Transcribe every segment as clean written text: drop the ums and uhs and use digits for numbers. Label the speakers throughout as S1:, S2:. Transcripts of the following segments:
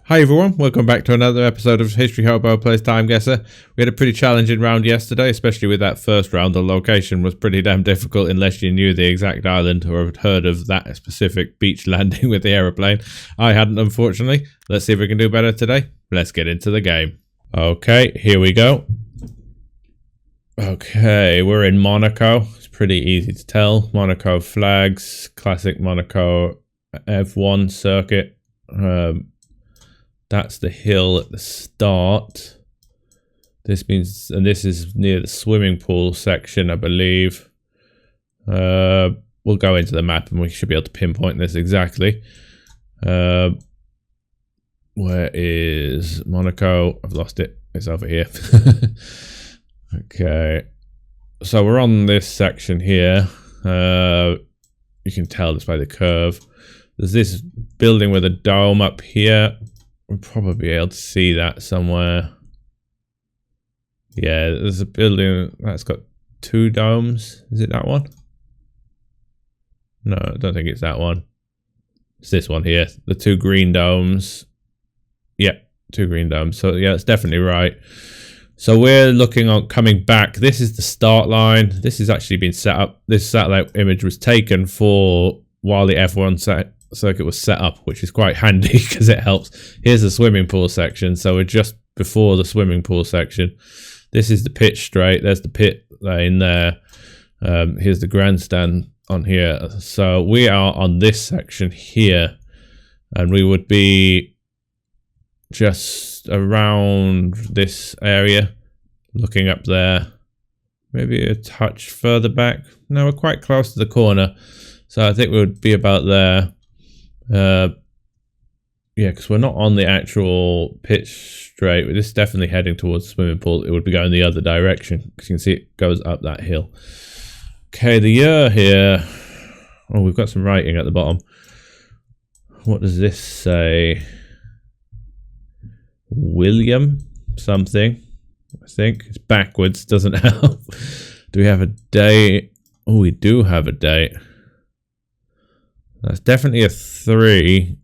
S1: Hi everyone, welcome back to another episode of History Hobo Plays TimeGuessr. We had a pretty challenging round yesterday, especially with that first round. The location was pretty damn difficult unless you knew the exact island or had heard of that specific beach landing with the aeroplane. I hadn't, unfortunately. Let's see if we can do better today. Let's get into the game. Okay, here we go. Okay, we're in Monaco. It's pretty easy to tell. Monaco flags, classic Monaco F1 circuit. That's the hill at the start. This means, and this is near the swimming pool section, I believe. We'll go into the map and we should be able to pinpoint this exactly. Where is Monaco? I've lost it. It's over here. Okay. So we're on this section here. You can tell this by the curve. There's this building with a dome up here. We'll probably be able to see that somewhere. Yeah, there's a building that's got two domes. Is it that one? No, I don't think it's that one. It's this one here. The two green domes. Yeah, two green domes. So yeah, it's definitely right. So we're looking on coming back. This is the start line. This has actually been set up. This satellite image was taken for while the F1 circuit was set up, which is quite handy because it helps. Here's the swimming pool section. So we're just before the swimming pool section. This is the pitch straight. There's the pit lane there. Here's the grandstand on here. So we are on this section here, and we would be just around this area, looking up there. Maybe a touch further back. No, we're quite close to the corner. So I think we would be about there. Yeah, because we're not on the actual pitch straight. We're just definitely heading towards the swimming pool. It would be going the other direction because you can see it goes up that hill. Okay, the year here. Oh, we've got some writing at the bottom. What does this say? William something. I think it's backwards. Doesn't help. Do we have a date? Oh, we do have a date. That's definitely a 3.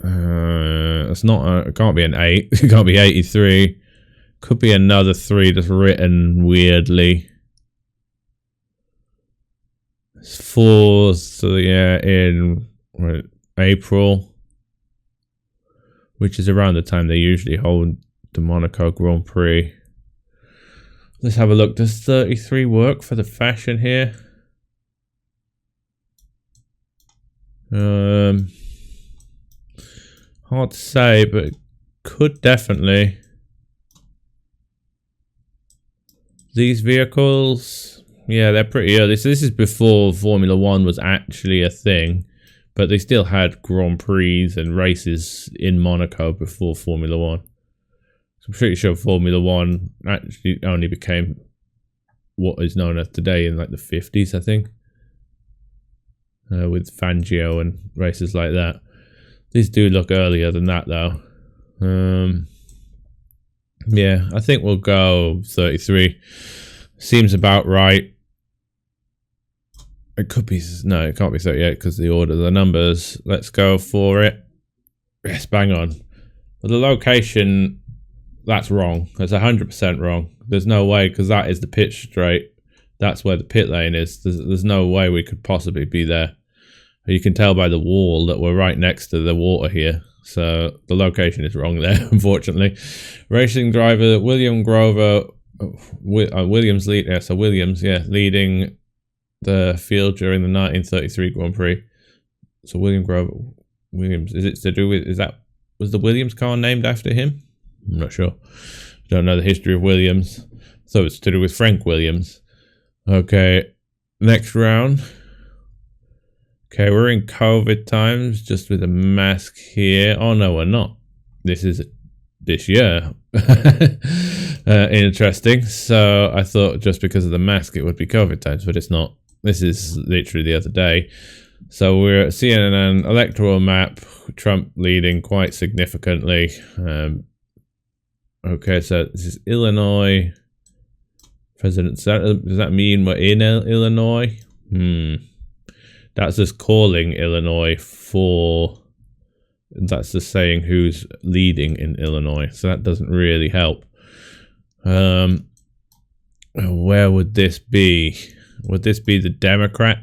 S1: It's not. It can't be an 8. It can't be 83. Could be another 3 just written weirdly. It's 4. So yeah, in April, which is around the time they usually hold the Monaco Grand Prix. Let's have a look. Does 33 work for the fashion here? Hard to say, but it could definitely. These vehicles, yeah, they're pretty early. So this is before Formula 1 was actually a thing, but they still had Grand Prix and races in Monaco before Formula 1. So I'm pretty sure Formula 1 actually only became what is known as today in like the 50s, I think. With Fangio and races like that. These do look earlier than that though. Yeah, I think we'll go 33. Seems about right. It could be, no, it can't be 38 because the order of the numbers. Let's go for it. Yes, bang on. But the location, that's wrong. That's 100% wrong. There's no way, because that is the pitch straight. That's where the pit lane is. There's no way we could possibly be there. You can tell by the wall that we're right next to the water here. So the location is wrong there, unfortunately. Racing driver William Grover, Williams lead. Yeah, so Williams, yeah, leading the field during the 1933 Grand Prix. So William Grover, Williams. Is it to do with? Was the Williams car named after him? I'm not sure. Don't know the history of Williams. So it's to do with Frank Williams. Okay, next round. Okay, we're in COVID times, just with a mask here. Oh no, we're not. This is this year. Interesting. So I thought just because of the mask it would be COVID times, but it's not. This is literally the other day. So we're at CNN electoral map. Trump leading quite significantly. Okay, so this is Illinois. President, does that mean we're in Illinois? That's just calling Illinois for That's just saying who's leading in Illinois, so that doesn't really help. Where would this be? Would this be the Democrat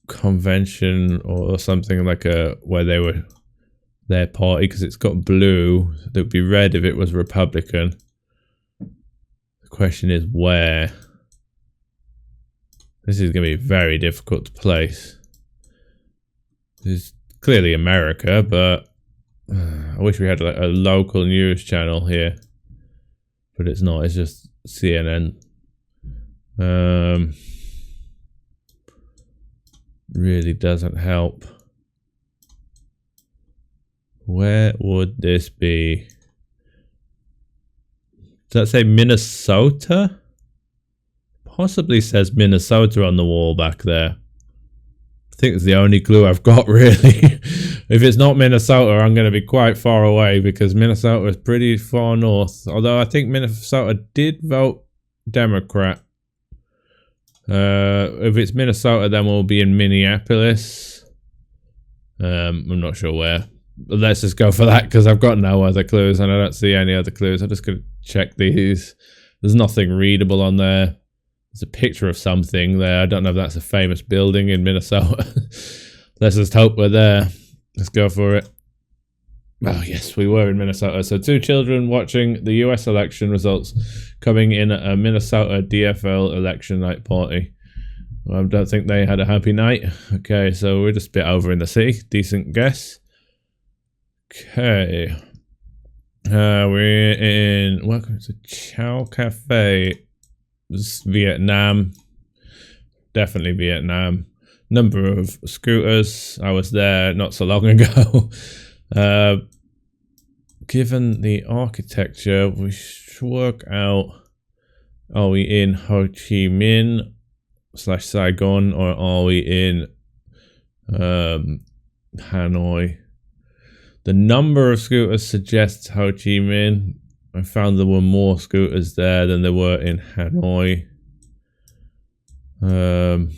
S1: convention or something like where they were their party? Because it's got blue. It would be red if it was Republican. The question is where. This is going to be very difficult to place. This is clearly America, but I wish we had like a local news channel here. But it's not, it's just CNN. Really doesn't help. Where would this be? Does that say Minnesota? Possibly says Minnesota on the wall back there. I think it's the only clue I've got, really. If it's not Minnesota, I'm going to be quite far away because Minnesota is pretty far north. Although I think Minnesota did vote Democrat. If it's Minnesota, then we'll be in Minneapolis. I'm not sure where. But let's just go for that because I've got no other clues and I don't see any other clues. I'm just going to check these. There's nothing readable on there. There's a picture of something there. I don't know if that's a famous building in Minnesota. Let's just hope we're there. Let's go for it. Oh, yes, we were in Minnesota. So 2 children watching the US election results coming in at a Minnesota DFL election night party. I don't think they had a happy night. Okay, so we're just a bit over in the city. Decent guess. Okay. We're in... Welcome to Chow Cafe. Vietnam. Definitely Vietnam. Number of scooters. I was there not so long ago. Given the architecture, we should work out, are we in Ho Chi Minh / Saigon or are we in Hanoi? The number of scooters suggests Ho Chi Minh. I found there were more scooters there than there were in Hanoi. Trying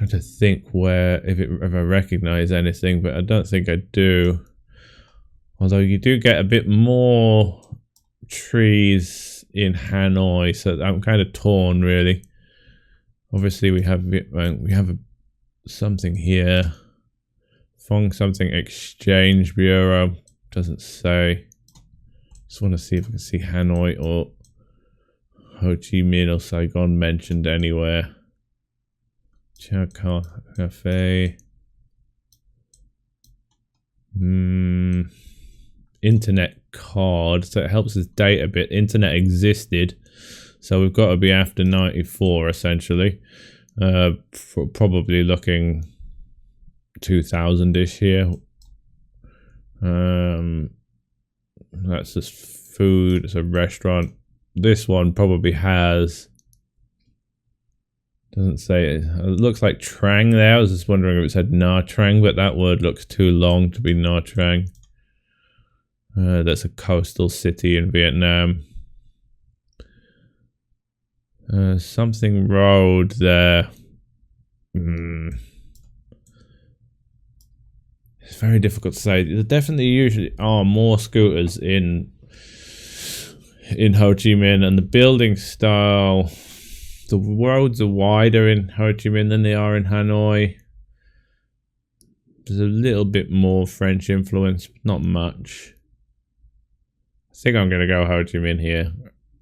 S1: to think if I recognize anything, but I don't think I do. Although you do get a bit more trees in Hanoi, so I'm kind of torn, really. Obviously, we have something here. Fong something Exchange Bureau, doesn't say. Just want to see if I can see Hanoi or Ho Chi Minh or Saigon mentioned anywhere. Chow Cafe. Internet card, so it helps us date a bit. Internet existed, so we've got to be after 94 essentially. Probably looking 2000-ish here. That's just food. It's a restaurant. This one probably has, doesn't say it. It looks like Trang there. I was just wondering if it said Nha Trang, but that word looks too long to be Nha Trang. That's a coastal city in Vietnam. Something road there. It's very difficult to say. There definitely usually are more scooters in Ho Chi Minh, and the building style, the roads are wider in Ho Chi Minh than they are in Hanoi. There's a little bit more French influence, not much. I think I'm going to go Ho Chi Minh here,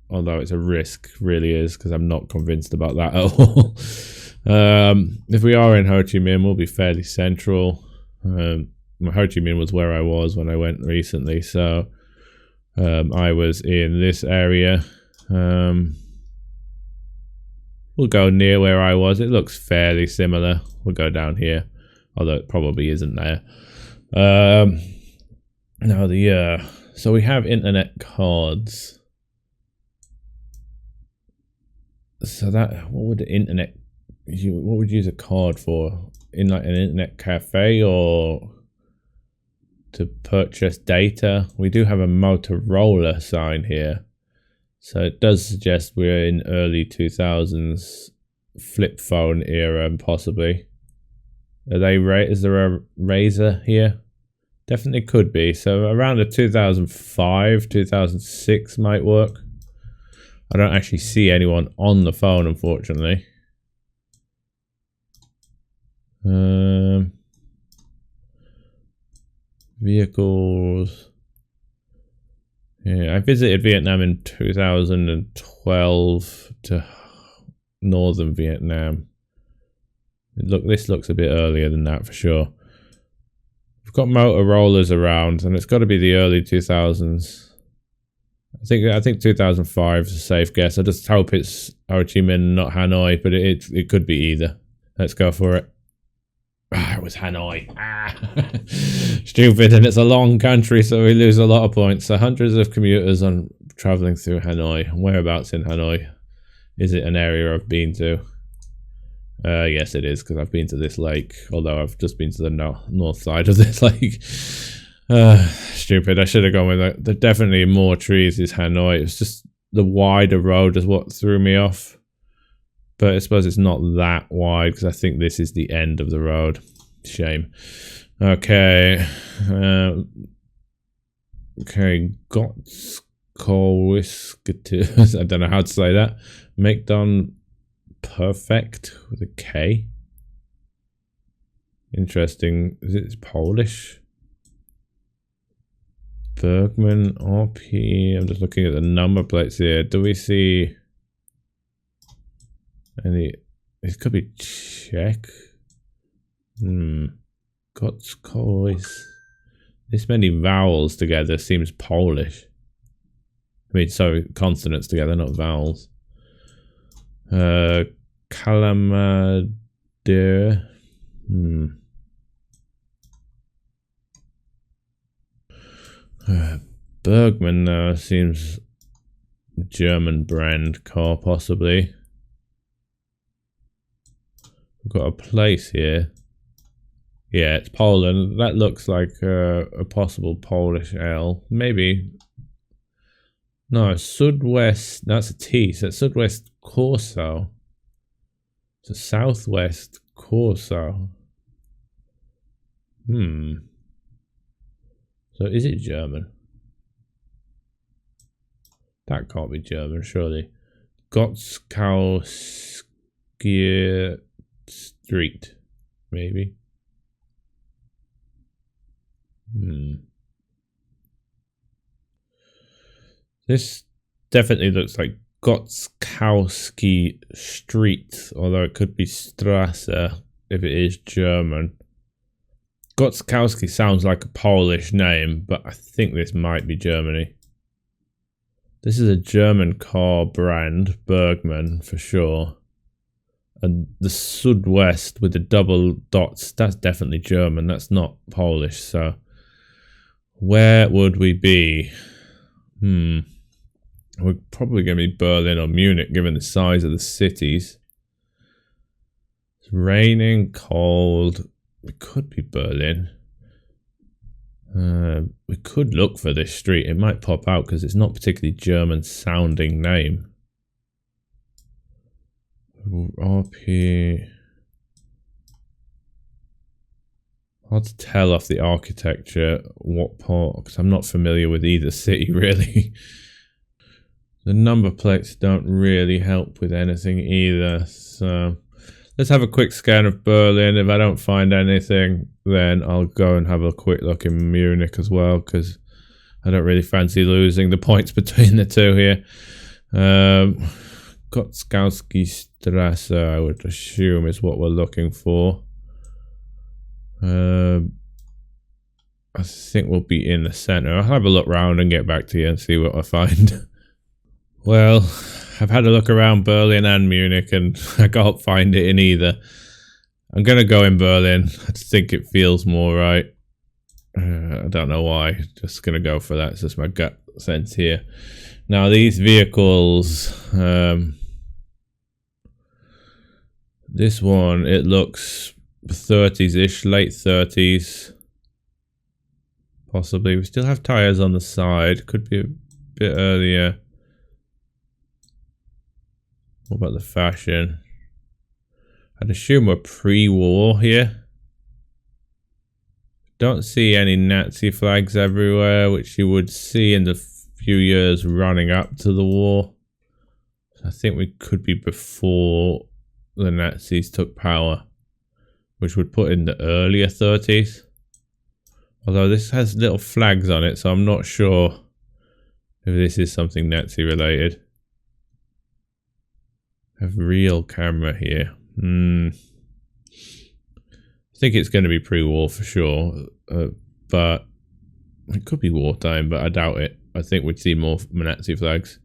S1: although it's a risk, really is, because I'm not convinced about that at all. If we are in Ho Chi Minh, we'll be fairly central. Ho Chi Minh was where I was when I went recently, so I was in this area. We'll go near where I was. It looks fairly similar. We'll go down here, although it probably isn't there. So we have internet cards. So what would the internet? What would you use a card for? In like an internet cafe or to purchase data? We do have a Motorola sign here, so it does suggest we're in early 2000s flip phone era, possibly. Are they is there a razor here? Definitely could be. So around the 2005, 2006 might work. I don't actually see anyone on the phone, unfortunately. Vehicles. Yeah, I visited Vietnam in 2012 to northern Vietnam. This looks a bit earlier than that for sure. We've got Motorola's around, and it's got to be the early 2000s. I think 2005 is a safe guess. I just hope it's Ho Chi Minh, not Hanoi, but it could be either. Let's go for it. Ah, it was Hanoi. Stupid, and it's a long country, so we lose a lot of points. So hundreds of commuters on traveling through Hanoi. Whereabouts in Hanoi? Is it an area I've been to? Yes, it is, because I've been to this lake, although I've just been to the north side of this lake. Stupid, I should have gone with that. There are definitely more trees is Hanoi. It's just the wider road is what threw me off. But I suppose it's not that wide, because I think this is the end of the road. Shame. Okay. Okay, Gotskowiskatus. I don't know how to say that. Macdon Perfect with a K. Interesting. Is it Polish? Bergman RP. I'm just looking at the number plates here. Do we see any? It could be Czech. Gotskois. This many vowels together seems Polish. I mean, so consonants together, not vowels. Kalamadir. Bergman seems German brand car, possibly. We've got a place here. Yeah, it's Poland. That looks like a possible Polish L. Maybe. No, Sudwest. That's a T. So it's Sudwest Corso. It's a Southwest Corso. So is it German? That can't be German, surely. Gotskowski Street, maybe. This definitely looks like Gotskowski Street, although it could be Strasse if it is German. Gotskowski sounds like a Polish name, but I think this might be Germany. This is a German car brand, Bergman, for sure. And the Sudwest with the double dots, that's definitely German. That's not Polish, so where would we be? We're probably going to be Berlin or Munich, given the size of the cities. It's raining, cold. It could be Berlin. We could look for this street. It might pop out because it's not particularly German sounding name. RP. Hard to tell off the architecture what part, because I'm not familiar with either city really. The number plates don't really help with anything either, so let's have a quick scan of Berlin. If I don't find anything, then I'll go and have a quick look in Munich as well, because I don't really fancy losing the points between the two here. Gotskowski Strasse, I would assume, is what we're looking for. I think we'll be in the center. I'll have a look around and get back to you and see what I find. Well, I've had a look around Berlin and Munich and I can't find it in either. I'm going to go in Berlin. I just think it feels more right. I don't know why. Just going to go for that. It's just my gut sense here. Now, these vehicles... this one, it looks 30s-ish, late 30s. Possibly. We still have tyres on the side. Could be a bit earlier. What about the fashion? I'd assume we're pre-war here. Don't see any Nazi flags everywhere, which you would see in the few years running up to the war. I think we could be before the Nazis took power, which would put in the earlier 30s. Although this has little flags on it, so I'm not sure if this is something Nazi related. Have real camera here. I think it's going to be pre-war for sure, but it could be wartime, but I doubt it. I think we'd see more Nazi flags.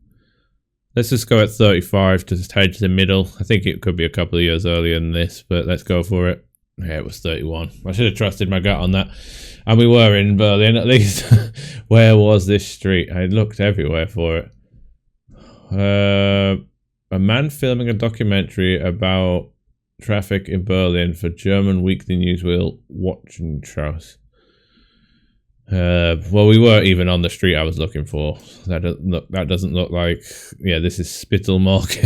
S1: Let's just go at 35 to hedge the middle. I think it could be a couple of years earlier than this, but let's go for it. Yeah, it was 31. I should have trusted my gut on that. And we were in Berlin, at least. Where was this street? I looked everywhere for it. A man filming a documentary about traffic in Berlin for German weekly news will Wochenschau. Well, we weren't even on the street I was looking for. That doesn't look like. Yeah, this is Spittelmark.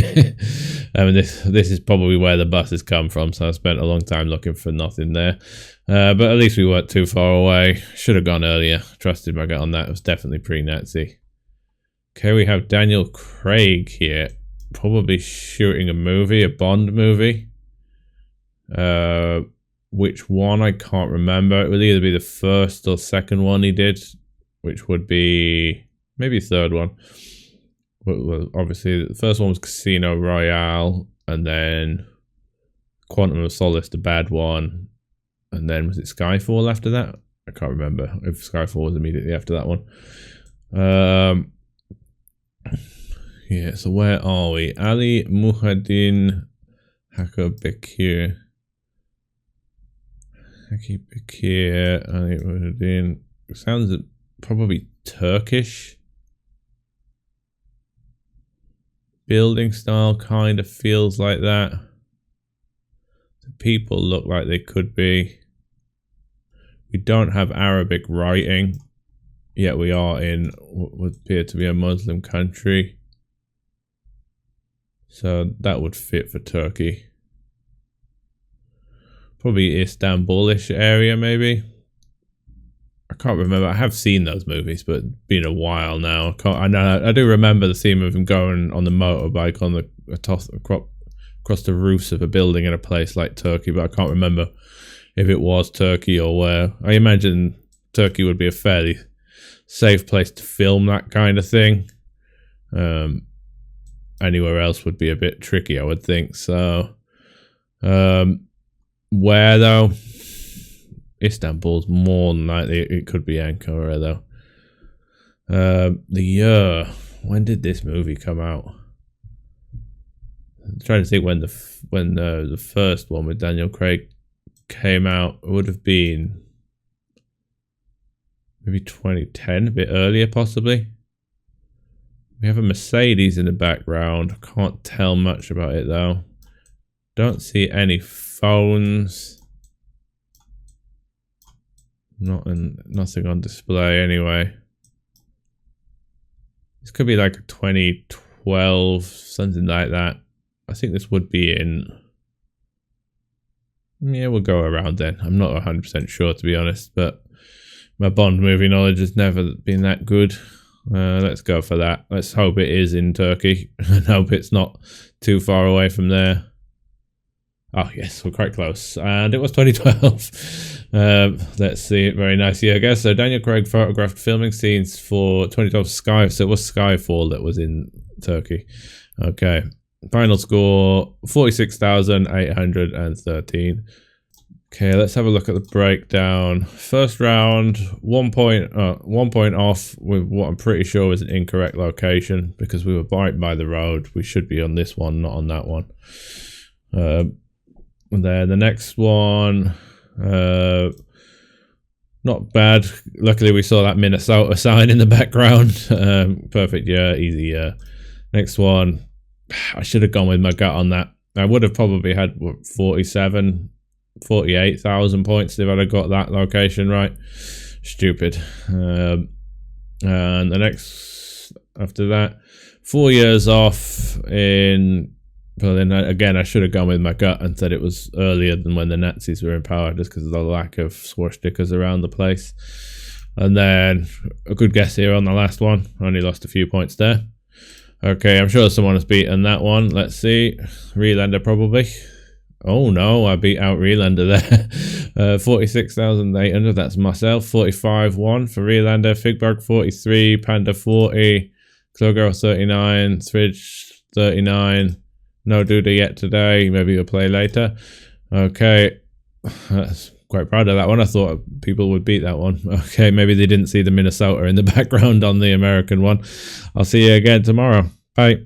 S1: I mean, this is probably where the buses come from. So I spent a long time looking for nothing there. But at least we weren't too far away. Should have gone earlier. Trusted my gut on that. It was definitely pre-Nazi. Okay, we have Daniel Craig here, probably shooting a movie, a Bond movie. Which one I can't remember. It would either be the first or second one he did, which would be maybe third one. Well, obviously the first one was Casino Royale, and then Quantum of Solace, the bad one, and then was it Skyfall after that? I can't remember if Skyfall was immediately after that one. Yeah, so where are we? Ali Muhaddin Hacker Bekir. Haki Bekir, Ali Muhaddin. Sounds probably Turkish. Building style kind of feels like that. The people look like they could be. We don't have Arabic writing, yet we are in what would appear to be a Muslim country. So that would fit for Turkey. Probably Istanbulish area, maybe. I can't remember. I have seen those movies, but it's been a while now. I do remember the theme of him going on the motorbike on across the roofs of a building in a place like Turkey, but I can't remember if it was Turkey or where. I imagine Turkey would be a fairly safe place to film that kind of thing. Anywhere else would be a bit tricky, I would think. So, where though? Istanbul's more than likely. It could be Ankara though. The year. When did this movie come out? I'm trying to think when the first one with Daniel Craig came out. It would have been maybe 2010, a bit earlier possibly. We have a Mercedes in the background. I can't tell much about it though. Don't see any phones. Nothing on display anyway. This could be like a 2012, something like that. I think this would be in. Yeah, we'll go around then. I'm not 100% sure to be honest, but my Bond movie knowledge has never been that good. Let's go for that. Let's hope it is in Turkey and hope it's not too far away from there. Oh yes, we're quite close. And it was 2012. Let's see it. Very nice year, I guess. So Daniel Craig photographed filming scenes for 2012 Sky. So it was Skyfall that was in Turkey. Okay. Final score, 46,813. Okay, let's have a look at the breakdown. First round, 1 point off with what I'm pretty sure was an incorrect location because we were right by the road. We should be on this one, not on that one. And then the next one, not bad. Luckily, we saw that Minnesota sign in the background. Perfect, yeah, easy, yeah. Next one, I should have gone with my gut on that. I would have probably had, what, 48,000 points if I'd have got that location right. Stupid. And the next, after that, 4 years off in But then again, I should have gone with my gut and said it was earlier than when the Nazis were in power, just because of the lack of swastikas around the place. And then a good guess here on the last one. Only lost a few points there. Okay, I'm sure someone has beaten that one. Let's see. Relander probably. Oh no, I beat out Relander there. 46,800, that's myself. 45-1 for Relander. Figbug 43, Panda 40, Clogirl 39, Thridge 39. No Duda yet today. Maybe we'll play later. Okay. That's quite proud of that one. I thought people would beat that one. Okay, maybe they didn't see the Minnesota in the background on the American one. I'll see you again tomorrow. Bye.